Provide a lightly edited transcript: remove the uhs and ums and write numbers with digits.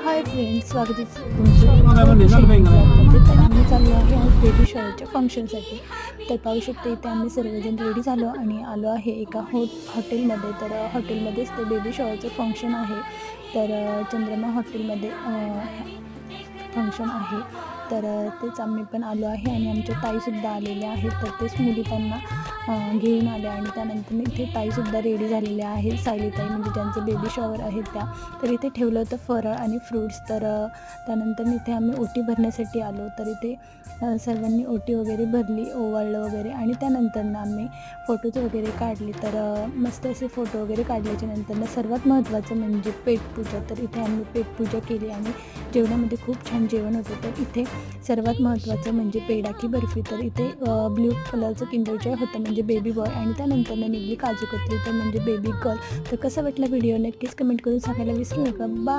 Hi friends, स्वागत आहे तुमचं. तर आम्ही चाललो आहे आज बेबी शॉवरच्या फंक्शनसाठी. तर पाहू शकतो इथे आम्ही सर्वजण रेडी झालो आणि आलो आहे एका हॉटेलमध्ये. तर हॉटेलमध्येच ते बेबी शॉवरचं फंक्शन आहे. तर चंद्रमा हॉटेलमध्ये फंक्शन आहे. तर तेच आम्ही पण आलो आहे आणि आमच्या ताईसुद्धा आलेल्या आहेत. तर तेच मुली त्यांना घेऊन आल्या आणि त्यानंतर इथे ताईसुद्धा रेडी झालेल्या आहेत. सायलीताई म्हणजे ज्यांचे बेबी शॉवर आहेत त्या. तर इथे ठेवलं होतं फराळ आणि फ्रूट्स. तर त्यानंतर इथे आम्ही ओटी भरण्यासाठी आलो. तर इथे सर्वांनी ओटी वगैरे भरली, ओवाळलं वगैरे आणि त्यानंतर आम्ही फोटोज वगैरे काढले. तर मस्त असे फोटो वगैरे काढल्याच्या नंतर सर्वात महत्त्वाचं म्हणजे पेटपूजा. तर इथे आम्ही पेटपूजा केली आणि जेवणामध्ये खूप छान जेवण होतं. तर इथे सर्वात महत्त्वाचं म्हणजे पेढा की बर्फी. तर इथे ब्ल्यू कलरचं किंडर जॉय होतं म्हणजे बेबी बॉय आणि त्यानंतर निघली काजू कतली तर म्हणजे बेबी गर्ल. तर कसा वाटला व्हिडिओ नक्कीच कमेंट करून सांगायला विसरू नका. बाय.